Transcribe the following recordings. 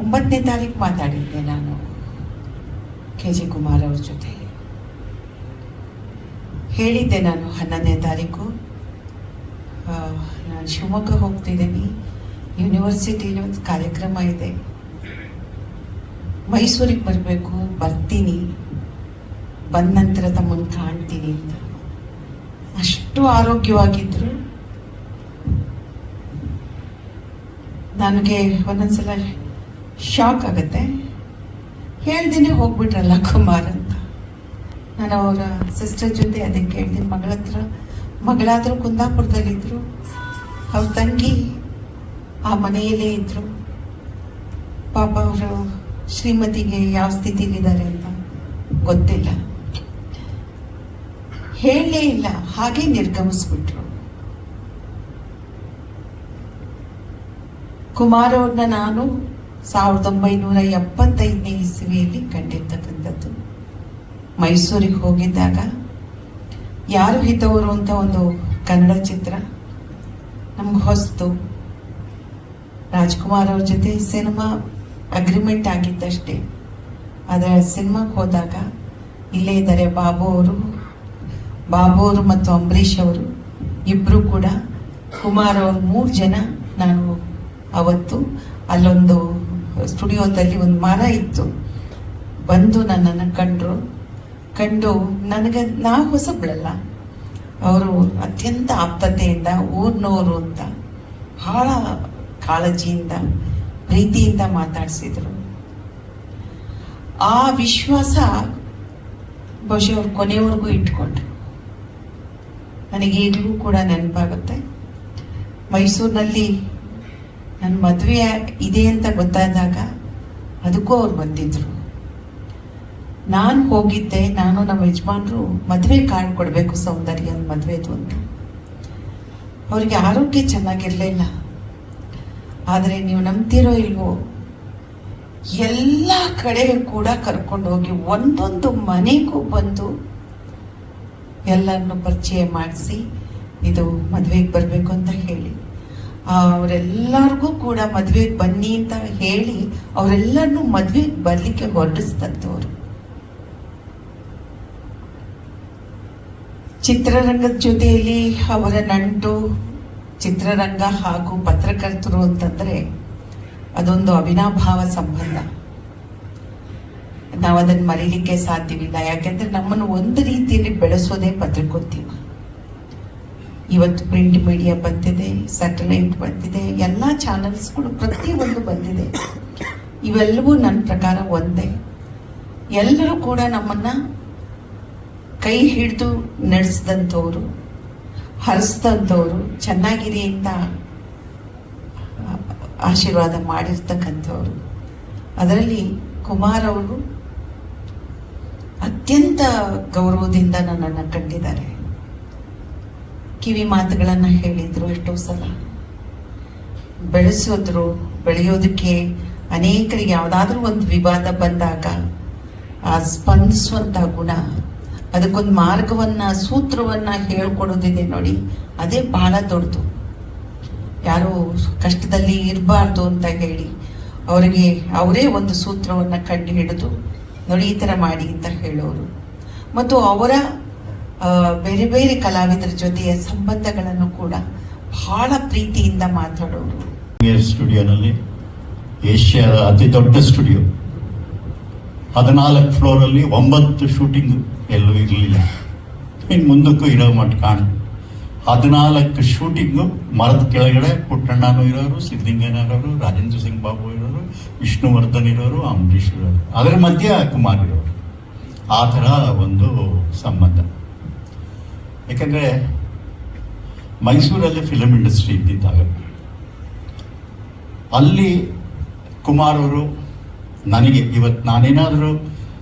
9ನೇ ತಾರೀಕು ಮಾತಾಡಿದ್ದೆ ನಾನು KG ಕುಮಾರ್ ಅವ್ರ ಜೊತೆ. ಹೇಳಿದ್ದೆ ನಾನು 11ನೇ ತಾರೀಕು ನಾನು ಶಿವಮೊಗ್ಗ ಹೋಗ್ತಿದ್ದೀನಿ, ಯೂನಿವರ್ಸಿಟಿಲಿ ಒಂದು ಕಾರ್ಯಕ್ರಮ ಇದೆ, ಮೈಸೂರಿಗೆ ಬರಬೇಕು, ಬರ್ತೀನಿ, ಬಂದ ನಂತರ ತಮ್ಮನ್ನು ಕಾಣ್ತೀನಿ ಅಂತ. ಅಷ್ಟು ಆರೋಗ್ಯವಾಗಿದ್ರು. ನನಗೆ ಒಂದೊಂದ್ಸಲ ಶಾಕ್ ಆಗುತ್ತೆ, ಹೇಳ್ದೇನೆ ಹೋಗ್ಬಿಟ್ರಲ್ಲ ಕುಮಾರ್ ಅಂತ. ನಾನು ಅವರ ಸಿಸ್ಟರ್ ಜೊತೆ ಅದಕ್ಕೆ ಹೇಳ್ತೀನಿ, ಮಗಳಾದರೂ ಕುಂದಾಪುರದಲ್ಲಿದ್ದರು, ಅವ್ರ ತಂಗಿ ಆ ಮನೆಯಲ್ಲೇ ಇದ್ರು. ಪಾಪ ಅವರು ಶ್ರೀಮತಿಗೆ ಯಾವ ಸ್ಥಿತಿಲಿದ್ದಾರೆ ಅಂತ ಗೊತ್ತಿಲ್ಲ, ಹೇಳಲೇ ಇಲ್ಲ, ಹಾಗೆ ನಿರ್ಗಮಿಸ್ಬಿಟ್ರು. ಕುಮಾರ್ ಅವ್ರನ್ನ ನಾನು 1975ನೇ ಇಸವಿಯಲ್ಲಿ ಕಂಡಿರ್ತಕ್ಕಂಥದ್ದು. ಮೈಸೂರಿಗೆ ಹೋಗಿದ್ದಾಗ ಯಾರು ಹಿತವರು ಅಂತ ಒಂದು ಕನ್ನಡ ಚಿತ್ರ ನಮ್ಗೆ ಹೊಸ್ತು. ರಾಜ್ಕುಮಾರ್ ಅವ್ರ ಜೊತೆ ಸಿನಿಮಾ ಅಗ್ರಿಮೆಂಟ್ ಆಗಿದ್ದಷ್ಟೇ, ಆದರೆ ಸಿನಿಮಾಗೆ ಹೋದಾಗ ಇಲ್ಲೇ ಇದ್ದಾರೆ ಬಾಬು ಅವರು ಮತ್ತು ಅಂಬರೀಷ್ ಅವರು ಇಬ್ಬರು ಕೂಡ. ಕುಮಾರ್ ಅವರು 3 ಜನ. ನಾನು ಅವತ್ತು ಅಲ್ಲೊಂದು ಸ್ಟುಡಿಯೋದಲ್ಲಿ ಒಂದು ಮರ ಇತ್ತು, ಬಂದು ನನ್ನನ್ನು ಕಂಡು ನಾ ಹೊಸಬ್ಳಲ್ಲ, ಅವರು ಅತ್ಯಂತ ಆಪ್ತತೆಯಿಂದ ಊರ್ನವರು ಅಂತ ಬಹಳ ಕಾಳಜಿಯಿಂದ ಪ್ರೀತಿಯಿಂದ ಮಾತಾಡಿಸಿದ್ರು. ಆ ವಿಶ್ವಾಸ ಬಹುಶಃ ಅವ್ರು ಕೊನೆಯವರೆಗೂ ಇಟ್ಕೊಂಡ್ರು. ನನಗೆ ಈಗಲೂ ಕೂಡ ನೆನಪಾಗುತ್ತೆ, ಮೈಸೂರಿನಲ್ಲಿ ನನ್ನ ಮದುವೆ ಇದೆ ಅಂತ ಗೊತ್ತಾದಾಗ ಅದಕ್ಕೂ ಅವ್ರು ಬಂದಿದ್ರು. ನಾನು ಹೋಗಿದ್ದೆ, ನಾನು ನಮ್ಮ ಯಜಮಾನ್ರು ಮದುವೆ ಕಾರ್ಡ್ ಕೊಡಬೇಕು, ಸೌಂದರ್ಯ ಮದುವೆದು ಅಂತ. ಅವರಿಗೆ ಆರೋಗ್ಯ ಚೆನ್ನಾಗಿರಲಿಲ್ಲ. ಆದರೆ ನೀವು ನಂಬ್ತಿರೋ ಇಲ್ವೋ, ಎಲ್ಲ ಕಡೆ ಕೂಡ ಕರ್ಕೊಂಡು ಹೋಗಿ ಒಂದೊಂದು ಮನೆಗೂ ಬಂದು ಎಲ್ಲರನ್ನು ಪರಿಚಯ ಮಾಡಿಸಿ ಇದು ಮದುವೆಗೆ ಬರಬೇಕು ಅಂತ ಹೇಳಿ, ಅವರೆಲ್ಲರಿಗೂ ಕೂಡ ಮದುವೆಗೆ ಬನ್ನಿ ಅಂತ ಹೇಳಿ ಅವರೆಲ್ಲರನ್ನೂ ಮದುವೆಗೆ ಬರಲಿಕ್ಕೆ ಹೊರಡಿಸ್ತಂಥವ್ರು. ಚಿತ್ರರಂಗದ ಜೊತೆಯಲ್ಲಿ ಅವರ ನಂಟು, ಚಿತ್ರರಂಗ ಹಾಗೂ ಪತ್ರಕರ್ತರು ಅಂತಂದರೆ ಅದೊಂದು ಅವಿನಾಭಾವ ಸಂಬಂಧ. ನಾವು ಅದನ್ನು ಮರೀಲಿಕ್ಕೆ ಸಾಧ್ಯವಿಲ್ಲ. ಯಾಕೆಂದರೆ ನಮ್ಮನ್ನು ಒಂದು ರೀತಿಯಲ್ಲಿ ಬೆಳೆಸೋದೇ ಪತ್ರಿಕೋದ್ಯಮ. ಇವತ್ತು ಪ್ರಿಂಟ್ ಮೀಡಿಯಾ ಬಂದಿದೆ, ಸ್ಯಾಟಲೈಟ್ ಬಂದಿದೆ, ಎಲ್ಲ ಚಾನಲ್ಸ್ಗಳು ಪ್ರತಿಯೊಂದು ಬಂದಿದೆ. ಇವೆಲ್ಲವೂ ನನ್ನ ಪ್ರಕಾರ ಒಂದೇ. ಎಲ್ಲರೂ ಕೂಡ ನಮ್ಮನ್ನು ಕೈ ಹಿಡಿದು ನಡೆಸಿದಂಥವ್ರು, ಹರಿಸಿದಂಥವ್ರು, ಚೆನ್ನಾಗಿರಿ ಅಂತ ಆಶೀರ್ವಾದ ಮಾಡಿರ್ತಕ್ಕಂಥವ್ರು. ಅದರಲ್ಲಿ ಕುಮಾರ್ ಅವರು ಅತ್ಯಂತ ಗೌರವದಿಂದ ನನ್ನನ್ನು ಕಂಡಿದ್ದಾರೆ. ಕಿವಿ ಮಾತುಗಳನ್ನು ಹೇಳಿದ್ರು, ಎಷ್ಟೋ ಸಲ ಬೆಳೆಯೋದಕ್ಕೆ ಅನೇಕರಿಗೆ ಯಾವುದಾದ್ರೂ ಒಂದು ವಿವಾದ ಬಂದಾಗ ಆ ಸ್ಪಂದಿಸುವಂಥ ಗುಣ, ಅದಕ್ಕೊಂದು ಮಾರ್ಗವನ್ನು, ಸೂತ್ರವನ್ನು ಹೇಳ್ಕೊಡೋದಿದೆ ನೋಡಿ, ಅದೇ ಬಹಳ ದೊಡ್ಡದು. ಯಾರು ಕಷ್ಟದಲ್ಲಿ ಇರಬಾರ್ದು ಅಂತ ಹೇಳಿ ಅವರಿಗೆ ಅವರೇ ಒಂದು ಸೂತ್ರವನ್ನು ಕಂಡು ಹಿಡಿದು ನೋಡಿ ಈ ಥರ ಮಾಡಿ ಅಂತ ಹೇಳೋರು. ಮತ್ತು ಅವರ ಬೇರೆ ಬೇರೆ ಕಲಾವಿದರ ಜೊತೆಯ ಸಂಬಂಧಗಳನ್ನು ಕೂಡ ಬಹಳ ಪ್ರೀತಿಯಿಂದ ಮಾತಾಡೋರು. ಸ್ಟುಡಿಯೋನಲ್ಲಿ ಏಷ್ಯಾದ ಅತಿ ದೊಡ್ಡ ಸ್ಟುಡಿಯೋ, 14 ಫ್ಲೋರಲ್ಲಿ 9 ಶೂಟಿಂಗ್ ಎಲ್ಲೂ ಇರಲಿಲ್ಲ. ಇನ್ನು ಮುಂದಕ್ಕೂ ಇರೋ ಮಟ್ಟ ಕಾಣು 14 ಶೂಟಿಂಗು. ಮರದ ಕೆಳಗಡೆ ಪುಟ್ಟಣ್ಣನೂ ಇರೋರು, ಸಿದ್ಧಲಿಂಗಯ್ಯ ಇರೋರು, ರಾಜೇಂದ್ರ ಸಿಂಗ್ ಬಾಬು ಇರೋರು, ವಿಷ್ಣುವರ್ಧನ್ ಇರೋರು, ಅಂಬರೀಷ್ ಇರೋರು, ಅದರ ಮಧ್ಯೆ ಕುಮಾರ್ ಇರೋರು. ಆ ಥರ ಒಂದು ಸಂಬಂಧ. ಯಾಕಂದರೆ ಮೈಸೂರಲ್ಲಿ ಫಿಲಮ್ ಇಂಡಸ್ಟ್ರಿ ಇದ್ದಿದ್ದಾಗ ಅಲ್ಲಿ ಕುಮಾರ್ ಅವರು ನನಗೆ ಇವತ್ತು ನಾನೇನಾದರೂ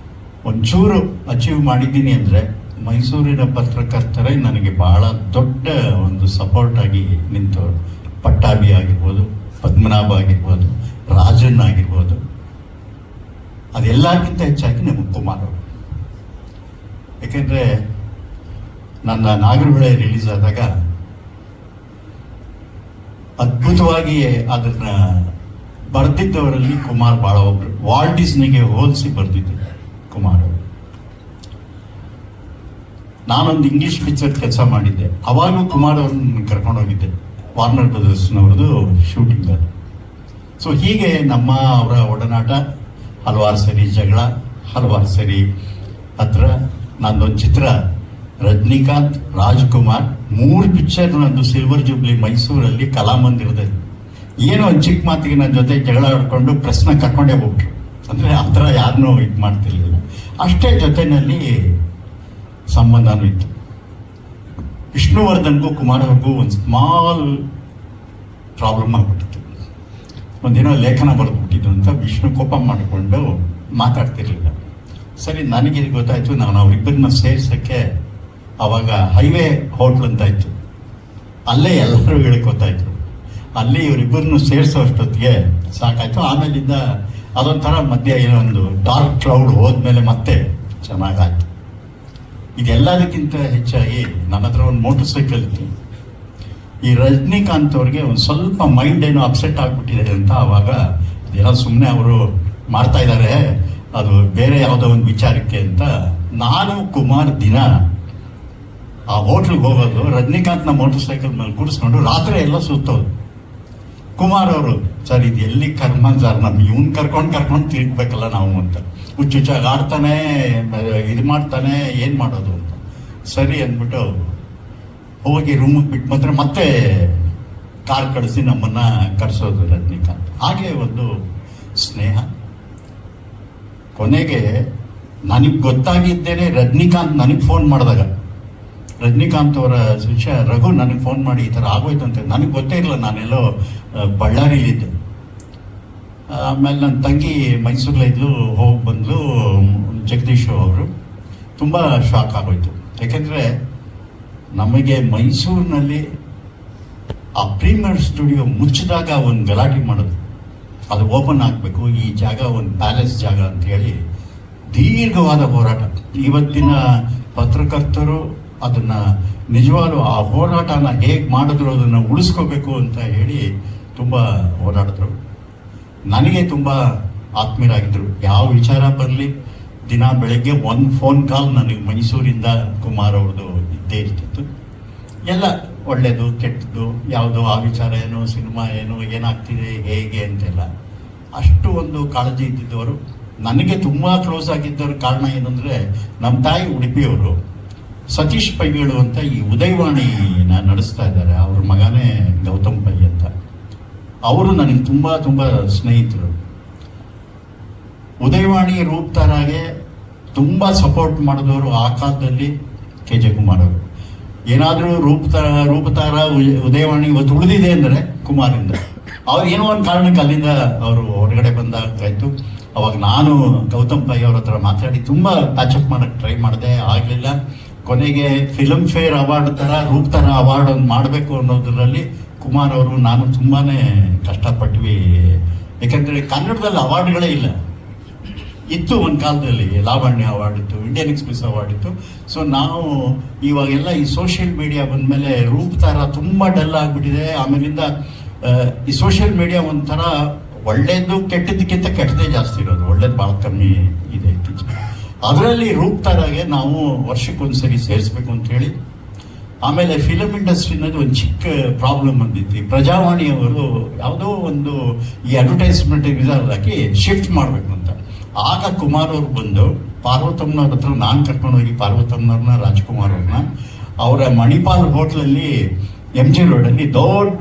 ಒಂಚೂರು ಅಚೀವ್ ಮಾಡಿದ್ದೀನಿ ಅಂದರೆ ಮೈಸೂರಿನ ಪತ್ರಕರ್ತರೇ ನನಗೆ ಬಹಳ ದೊಡ್ಡ ಒಂದು ಸಪೋರ್ಟ್ ಆಗಿ ನಿಂತವರು. ಪಟ್ಟಾಭಿ ಆಗಿರ್ಬೋದು, ಪದ್ಮನಾಭ ಆಗಿರ್ಬೋದು, ರಾಜನ್ ಆಗಿರ್ಬೋದು, ಅದೆಲ್ಲಕ್ಕಿಂತ ಹೆಚ್ಚಾಗಿ ನಮಗೆ ಕುಮಾರ್ ಅವರು. ಯಾಕೆಂದರೆ ನನ್ನ ನಾಗರಹೊಳೆ ರಿಲೀಸ್ ಆದಾಗ ಅದ್ಭುತವಾಗಿ ಅದನ್ನು ಬರೆದಿದ್ದವರಲ್ಲಿ ಕುಮಾರ್ ಭಾಳ ಒಬ್ರು. ವಾಲ್ಟ್ ಡಿಸ್ನಿಗೆ ಹೋಲಿಸಿ ಬರೆದಿದ್ದು ಕುಮಾರ್ ಅವರು. ನಾನೊಂದು ಇಂಗ್ಲಿಷ್ ಪಿಕ್ಚರ್ ಕೆಲಸ ಮಾಡಿದ್ದೆ, ಅವಾಗಲೂ ಕುಮಾರ್ ಅವ್ರನ್ನ ಕರ್ಕೊಂಡೋಗಿದ್ದೆ, ವಾರ್ನರ್ ಬ್ರದರ್ಸ್ನವ್ರದ್ದು ಶೂಟಿಂಗ್ ಅದು. ಸೊ ಹೀಗೆ ಅವರ ಒಡನಾಟ ಹಲವಾರು ಸರಿ ಜಗಳ, ಹಲವಾರು ಸರಿ ಹತ್ರ. ನಂದೊಂದು ಚಿತ್ರ ರಜನಿಕಾಂತ್, ರಾಜ್ಕುಮಾರ್ 3 ಪಿಕ್ಚರ್ ನಂದು ಸಿಲ್ವರ್ ಜೂಬ್ಲಿ ಮೈಸೂರಲ್ಲಿ ಕಲಾಮಂದಿರದಲ್ಲಿ. ಏನೋ ಒಂದು ಚಿಕ್ಕ ಮಾತಿಗೆ ನನ್ನ ಜೊತೆ ಜಗಳ ಆಡ್ಕೊಂಡು ಪ್ರೆಸ್ನ ಕರ್ಕೊಂಡೇ ಹೋಗ್ಬಿಟ್ರು. ಅಂದರೆ ಆ ಥರ ಯಾರನ್ನೂ ಇದು ಮಾಡ್ತಿರ್ಲಿಲ್ಲ. ಅಷ್ಟೇ ಜೊತೆಯಲ್ಲಿ ಸಂಬಂಧನೂ ಇತ್ತು. ವಿಷ್ಣುವರ್ಧನ್ಗೂ ಕುಮಾರ್ ಅವ್ರಿಗೂ ಒಂದು ಸ್ಮಾಲ್ ಪ್ರಾಬ್ಲಮ್ ಆಗ್ಬಿಟ್ಟಿತ್ತು. ಒಂದೇನೋ ಲೇಖನ ಬರೆದ್ಬಿಟ್ಟಿದ್ದು ಅಂತ ವಿಷ್ಣು ಕೋಪ ಮಾಡಿಕೊಂಡು ಮಾತಾಡ್ತಿರ್ಲಿಲ್ಲ. ಸರಿ, ನನಗೆ ಗೊತ್ತಾಯ್ತು. ನಾನು ಅವರಿಬ್ಬರನ್ನ ಸೇರ್ಸೋಕ್ಕೆ ಅವಾಗ ಹೈವೇ ಹೋಟ್ಲ್ ಅಂತ ಇತ್ತು, ಅಲ್ಲೇ ಎಲ್ಲರೂ ಹೇಳ್ಕೊತಾಯಿದ್ರು. ಅಲ್ಲಿ ಇವರಿಬ್ಬರನ್ನು ಸೇರಿಸೋ ಅಷ್ಟೊತ್ತಿಗೆ ಸಾಕಾಯ್ತು. ಆಮೇಲಿಂದ ಅದೊಂಥರ ಮಧ್ಯೆ ಏನೋ ಒಂದು ಡಾರ್ಕ್ ಕ್ಲೌಡ್ ಹೋದ್ಮೇಲೆ ಮತ್ತೆ ಚೆನ್ನಾಗಾಯ್ತು. ಇದೆಲ್ಲದಕ್ಕಿಂತ ಹೆಚ್ಚಾಗಿ ನನ್ನ ಹತ್ರ ಒಂದು ಮೋಟರ್ ಸೈಕಲ್ ಇತ್ತು. ಈ ರಜನಿಕಾಂತ್ ಅವ್ರಿಗೆ ಒಂದು ಸ್ವಲ್ಪ ಮೈಂಡ್ ಏನೋ ಅಪ್ಸೆಟ್ ಆಗಿಬಿಟ್ಟಿದೆ ಅಂತ ಅವಾಗ ಏನೋ ಸುಮ್ಮನೆ ಅವರು ಮಾಡ್ತಾ ಇದ್ದಾರೆ, ಅದು ಬೇರೆ ಯಾವುದೋ ಒಂದು ವಿಚಾರಕ್ಕೆ ಅಂತ ನಾನು ಕುಮಾರ್ ದಿನ ಆ ಹೋಟ್ಲಿಗೆ ಹೋಗೋದು, ರಜನಿಕಾಂತ್ನ ಮೋಟರ್ ಸೈಕಲ್ ಮೇಲೆ ಕೂಡಿಸ್ಕೊಂಡು ರಾತ್ರಿ ಎಲ್ಲ ಸುತ್ತೋದು. ಕುಮಾರ್ ಅವರು, ಸರ್ ಇದು ಎಲ್ಲಿ ಕರ್ಮ ಸರ್, ನಮ್ಗೆ ಇವ್ನು ಕರ್ಕೊಂಡು ತಿರ್ಗಬೇಕಲ್ಲ ನಾವು ಅಂತ. ಹುಚ್ಚುಚ್ಚಾಗಿ ಆಡ್ತಾನೆ, ಇದು ಮಾಡ್ತಾನೆ, ಏನು ಮಾಡೋದು ಅಂತ. ಸರಿ ಅಂದ್ಬಿಟ್ಟು ಹೋಗಿ ರೂಮಿಗೆ ಬಿಟ್ಟು ಮಾತ್ರ ಮತ್ತೆ ಕಾರ್ ಕಳಿಸಿ ನಮ್ಮನ್ನು ಕರೆಸೋದು ರಜನಿಕಾಂತ್. ಹಾಗೆ ಒಂದು ಸ್ನೇಹ. ಕೊನೆಗೆ ನನಗೆ ಗೊತ್ತಾಗಿದ್ದೇನೆ ರಜನಿಕಾಂತ್ ನನಗೆ ಫೋನ್ ಮಾಡಿದಾಗ, ರಜನಿಕಾಂತ್ ಅವರ ಶಿಷ್ಯ ರಘು ನನಗೆ ಫೋನ್ ಮಾಡಿ ಈ ಥರ ಆಗೋಯ್ತಂತೆ. ನನಗೆ ಗೊತ್ತೇ ಇರಲಿಲ್ಲ, ನಾನೆಲ್ಲೋ ಬಳ್ಳಾರಿಲಿದ್ದೆ. ಆಮೇಲೆ ನನ್ನ ತಂಗಿ ಮೈಸೂರಲ್ಲಿದ್ಲು, ಹೋಗಿ ಬಂದ್ಲು ಜಗದೀಶ್ ಅವರು. ತುಂಬ ಶಾಕ್ ಆಗೋಯ್ತು. ಯಾಕೆಂದರೆ ನಮಗೆ ಮೈಸೂರಿನಲ್ಲಿ ಆ ಪ್ರೀಮಿಯರ್ ಸ್ಟುಡಿಯೋ ಮುಚ್ಚಿದಾಗ ಒಂದು ಗಲಾಟೆ ಮಾಡೋದು, ಅದು ಓಪನ್ ಆಗಬೇಕು, ಈ ಜಾಗ ಒಂದು ಪ್ಯಾಲೇಸ್ ಜಾಗ ಅಂತ ಹೇಳಿ ದೀರ್ಘವಾದ ಹೋರಾಟ. ಇವತ್ತಿನ ಪತ್ರಕರ್ತರು ಅದನ್ನು ನಿಜವಾಗ್ಲೂ ಆ ಹೋರಾಟನ ಹೇಗೆ ಮಾಡಿದ್ರು, ಅದನ್ನು ಉಳಿಸ್ಕೋಬೇಕು ಅಂತ ಹೇಳಿ ತುಂಬ ಹೋರಾಡಿದ್ರು. ನನಗೆ ತುಂಬ ಆತ್ಮೀಯರಾಗಿದ್ದರು. ಯಾವ ವಿಚಾರ ಬರಲಿ ದಿನ ಬೆಳಗ್ಗೆ ಒಂದು ಫೋನ್ ಕಾಲ್ ನನಗೆ ಮೈಸೂರಿಂದ ಕುಮಾರ್ ಅವ್ರದ್ದು ಇದ್ದೇ ಇರ್ತಿತ್ತು. ಎಲ್ಲ ಒಳ್ಳೆಯದು ಕೆಟ್ಟದ್ದು, ಯಾವುದೋ ಆ ವಿಚಾರ ಏನು, ಸಿನಿಮಾ ಏನು, ಏನಾಗ್ತಿದೆ ಹೇಗೆ ಅಂತೆಲ್ಲ ಅಷ್ಟು ಒಂದು ಕಾಳಜಿ ಇದ್ದಿದ್ದವರು. ನನಗೆ ತುಂಬ ಕ್ಲೋಸ್ ಆಗಿದ್ದವ್ರ ಕಾರಣ ಏನಂದರೆ, ನಮ್ಮ ತಾಯಿ ಉಡುಪಿಯವರು, ಸತೀಶ್ ಪೈಗಳು ಅಂತ ಈ ಉದಯವಾಣಿನ ನಡೆಸ್ತಾ ಇದ್ದಾರೆ. ಅವ್ರ ಮಗನೇ ಗೌತಮ್ ಪೈ ಅಂತ. ಅವರು ನನಗೆ ತುಂಬ ತುಂಬ ಸ್ನೇಹಿತರು. ಉದಯವಾಣಿ ರೂಪ್ತಾರಾಗೆ ತುಂಬ ಸಪೋರ್ಟ್ ಮಾಡಿದವರು ಆ ಕಾಲದಲ್ಲಿ KJ ಕುಮಾರ್ ಅವರು. ಏನಾದರೂ ರೂಪತಾರ ಉದಯವಾಣಿ ಇವತ್ತು ಉಳಿದಿದೆ ಅಂದರೆ ಕುಮಾರಿಂದ. ಅವ್ರು ಏನೋ ಒಂದು ಕಾರಣಕ್ಕೆ ಅಲ್ಲಿಂದ ಅವರು ಹೊರಗಡೆ ಬಂದಾಗಾಯಿತು. ಅವಾಗ ನಾನು ಗೌತಮ್ ಪೈ ಅವ್ರ ಹತ್ರ ಮಾತಾಡಿ ತುಂಬ ಪ್ಯಾಚಪ್ ಮಾಡೋಕ್ಕೆ ಟ್ರೈ ಮಾಡಿದೆ, ಆಗಲಿಲ್ಲ. ಕೊನೆಗೆ ಫಿಲ್ಮ್ ಫೇರ್ ಅವಾರ್ಡ್ ಥರ ರೂಪ್ತಾರ ಅವಾರ್ಡ್ ಒಂದು ಮಾಡಬೇಕು ಅನ್ನೋದರಲ್ಲಿ ಕುಮಾರ್ ಅವರು ನಾನು ತುಂಬಾ ಕಷ್ಟಪಟ್ವಿ. ಯಾಕಂದರೆ ಕನ್ನಡದಲ್ಲಿ ಅವಾರ್ಡ್ಗಳೇ ಇಲ್ಲ. ಇತ್ತು ಒಂದು ಕಾಲದಲ್ಲಿ, ಲಾವಣ್ಯ ಅವಾರ್ಡ್ ಇತ್ತು, ಇಂಡಿಯನ್ ಎಕ್ಸ್ಪ್ರೆಸ್ ಅವಾರ್ಡ್ ಇತ್ತು. ಸೊ ನಾವು ಇವಾಗೆಲ್ಲ ಈ ಸೋಷಿಯಲ್ ಮೀಡಿಯಾ ಬಂದಮೇಲೆ ರೂಪ್ತಾರ ತುಂಬ ಡಲ್ ಆಗಿಬಿಟ್ಟಿದೆ. ಆಮೇಲಿಂದ ಈ ಸೋಷಿಯಲ್ ಮೀಡಿಯಾ ಒಂಥರ ಒಳ್ಳೇದು ಕೆಟ್ಟದಕ್ಕಿಂತ ಕೆಟ್ಟದೇ ಜಾಸ್ತಿ ಇರೋದು, ಒಳ್ಳೇದು ಭಾಳ ಕಮ್ಮಿ ಇದೆ ಇತ್ತೀಚೆಗೆ. ಅದರಲ್ಲಿ ರೂಪ್ತಾರಾಗೆ ನಾವು ವರ್ಷಕ್ಕೊಂದ್ಸರಿ ಸೇರಿಸ್ಬೇಕು ಅಂತ ಹೇಳಿ. ಆಮೇಲೆ ಫಿಲಮ್ ಇಂಡಸ್ಟ್ರಿನಲ್ಲಿ ಒಂದು ಚಿಕ್ಕ ಪ್ರಾಬ್ಲಮ್ ಬಂದಿತ್ತು. ಪ್ರಜಾವಾಣಿಯವರು ಯಾವುದೋ ಒಂದು ಈ ಅಡ್ವರ್ಟೈಸ್ಮೆಂಟ್ ಹಾಕಿ ಶಿಫ್ಟ್ ಮಾಡಬೇಕು ಅಂತ. ಆಗ ಕುಮಾರ್ ಅವ್ರು ಬಂದು ಪಾರ್ವತಮ್ಮನವ್ರ ಹತ್ರ ನಾನು ಕರ್ಕೊಂಡೋಗಿ ಪಾರ್ವತಮ್ಮನವ್ರನ್ನ, ರಾಜ್ಕುಮಾರ್ ಅವ್ರನ್ನ ಅವರ ಮಣಿಪಾಲ್ ಹೋಟ್ಲಲ್ಲಿ MG ರೋಡಲ್ಲಿ ದೊಡ್ಡ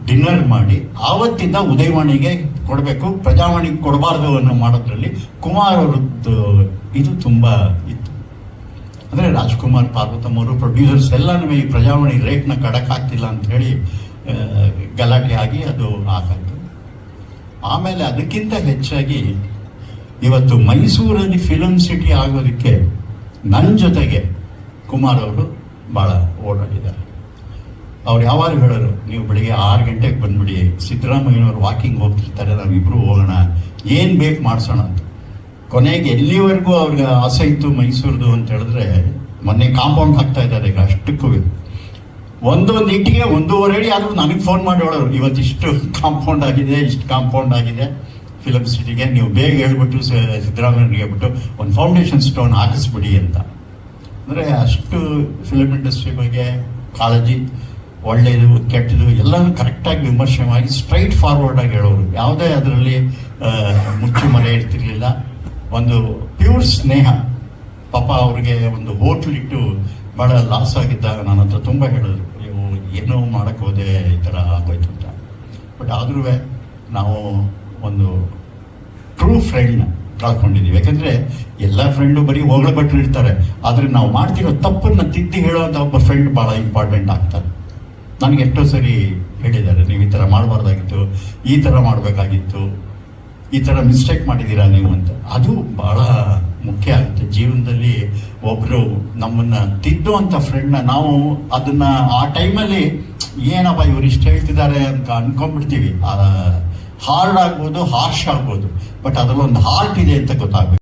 ಡಿನ್ನರ್ ಮಾಡಿ ಆವತ್ತಿಂದ ಉದಯವಾಣಿಗೆ ಕೊಡಬೇಕು, ಪ್ರಜಾವಾಣಿಗೆ ಕೊಡಬಾರ್ದು ಅನ್ನೋ ಮಾಡೋದ್ರಲ್ಲಿ ಕುಮಾರ್ ಅವ್ರದ್ದು ಇದು ತುಂಬ ಇತ್ತು. ಅಂದರೆ ರಾಜ್ಕುಮಾರ್, ಪಾರ್ವತಮ್ಮವರು, ಪ್ರೊಡ್ಯೂಸರ್ಸ್ ಎಲ್ಲನೂ ಈ ಪ್ರಜಾವಾಣಿ ರೇಟ್ನ ಕಡಕ್ ಆಗ್ತಿಲ್ಲ ಅಂತ ಹೇಳಿ ಗಲಾಟೆ ಆಗಿ ಅದು ಆಗಾಯ್ತು. ಆಮೇಲೆ ಅದಕ್ಕಿಂತ ಹೆಚ್ಚಾಗಿ ಇವತ್ತು ಮೈಸೂರಲ್ಲಿ ಫಿಲಮ್ ಸಿಟಿ ಆಗೋದಕ್ಕೆ ನನ್ನ ಜೊತೆಗೆ ಕುಮಾರ್ ಅವರು ಭಾಳ ಓಡಾಡಿದ್ದಾರೆ. ಅವ್ರು ಯಾವಾಗ ಹೇಳೋರು, ನೀವು ಬೆಳಿಗ್ಗೆ 6 ಗಂಟೆಗೆ ಬಂದ್ಬಿಡಿ, ಸಿದ್ದರಾಮಯ್ಯನವ್ರು ವಾಕಿಂಗ್ ಹೋಗ್ತಿರ್ತಾರೆ, ನಾವಿಬ್ಬರು ಹೋಗೋಣ, ಏನು ಬೇಕು ಮಾಡಿಸೋಣ ಅಂತ. ಕೊನೆಗೆ ಎಲ್ಲಿವರೆಗೂ ಅವ್ರಿಗೆ ಆಸೆ ಇತ್ತು ಮೈಸೂರದು ಅಂತ ಹೇಳಿದ್ರೆ, ಮೊನ್ನೆ ಕಾಂಪೌಂಡ್ ಹಾಕ್ತಾ ಇದ್ದಾರೆ ಈಗ ಅಷ್ಟಕ್ಕೂ. ಒಂದೊಂದು ಇಟ್ಟಿಗೆ 1.5 ಅಡಿ ಆದರೂ ನನಗೆ ಫೋನ್ ಮಾಡಿ ಹೇಳೋರು, ಇವತ್ತಿಷ್ಟು ಕಾಂಪೌಂಡ್ ಆಗಿದೆ, ಇಷ್ಟು ಕಾಂಪೌಂಡ್ ಆಗಿದೆ ಫಿಲಮ್ ಸಿಟಿಗೆ, ನೀವು ಬೇಗ ಹೇಳ್ಬಿಟ್ಟು ಸಿದ್ದರಾಮಯ್ಯನಿಗೆ ಹೇಳ್ಬಿಟ್ಟು ಒಂದು ಫೌಂಡೇಶನ್ ಸ್ಟೋನ್ ಹಾಕಿಸ್ಬಿಡಿ ಅಂತ. ಅಂದರೆ ಅಷ್ಟು ಫಿಲಮ್ ಇಂಡಸ್ಟ್ರಿ ಬಗ್ಗೆ ಕಾಳಜಿ, ಒಳ್ಳೆಯದು ಕೆಟ್ಟದು ಎಲ್ಲನೂ ಕರೆಕ್ಟಾಗಿ ವಿಮರ್ಶೆ ಮಾಡಿ ಸ್ಟ್ರೈಟ್ ಫಾರ್ವರ್ಡ್ ಆಗಿ ಹೇಳೋರು. ಯಾವುದೇ ಅದರಲ್ಲಿ ಮುಚ್ಚುಮರೆ ಇರ್ತಿರ್ಲಿಲ್ಲ. ಒಂದು ಪ್ಯೂರ್ ಸ್ನೇಹ. ಪಾಪ ಅವ್ರಿಗೆ ಒಂದು ಹೋಟ್ಲ್ ಇಟ್ಟು ಭಾಳ ಲಾಸ್ ಆಗಿದ್ದಾಗ ನನ್ನ ಹತ್ರ ತುಂಬ ಹೇಳಿದ್ರು, ನೀವು ಏನೋ ಮಾಡೋಕ್ಕೆ ಹೋದೆ, ಈ ಥರ ಆಗೋಯ್ತು ಅಂತ. ಬಟ್ ಆದ್ರೂ ನಾವು ಒಂದು ಟ್ರೂ ಫ್ರೆಂಡ್ನ ಕಳ್ಕೊಂಡಿದ್ದೀವಿ. ಯಾಕಂದರೆ ಎಲ್ಲ ಫ್ರೆಂಡು ಬರೀ ಹೊಗಳ ಭಟ್ರು ಇರ್ತಾರೆ, ಆದರೆ ನಾವು ಮಾಡ್ತಿರೋ ತಪ್ಪನ್ನು ತಿದ್ದಿ ಹೇಳೋಂಥ ಒಬ್ಬ ಫ್ರೆಂಡ್ ಭಾಳ ಇಂಪಾರ್ಟೆಂಟ್ ಆಗ್ತಾರೆ. ನನಗೆ ಎಷ್ಟೋ ಸರಿ ಹೇಳಿದ್ದಾರೆ, ನೀವು ಈ ಥರ ಮಾಡಬಾರ್ದಾಗಿತ್ತು, ಈ ಥರ ಮಾಡಬೇಕಾಗಿತ್ತು, ಈ ಥರ ಮಿಸ್ಟೇಕ್ ಮಾಡಿದ್ದೀರಾ ನೀವು ಅಂತ. ಅದು ಭಾಳ ಮುಖ್ಯ ಆಗುತ್ತೆ ಜೀವನದಲ್ಲಿ. ಒಬ್ಬರು ನಮ್ಮನ್ನು ತಿದ್ದುವಂಥ ಫ್ರೆಂಡ್ನ ನಾವು ಅದನ್ನು ಆ ಟೈಮಲ್ಲಿ ಏನಪ್ಪ ಇವ್ರು ಇಷ್ಟು ಹೇಳ್ತಿದ್ದಾರೆ ಅಂತ ಅನ್ಕೊಂಡ್ಬಿಡ್ತೀವಿ. ಹಾರ್ಡ್ ಆಗ್ಬೋದು, ಹಾರ್ಶ್ ಆಗ್ಬೋದು, ಬಟ್ ಅದರಲ್ಲೊಂದು ಹಾರ್ಟ್ ಇದೆ ಅಂತ ಗೊತ್ತಾಗಬೇಕು.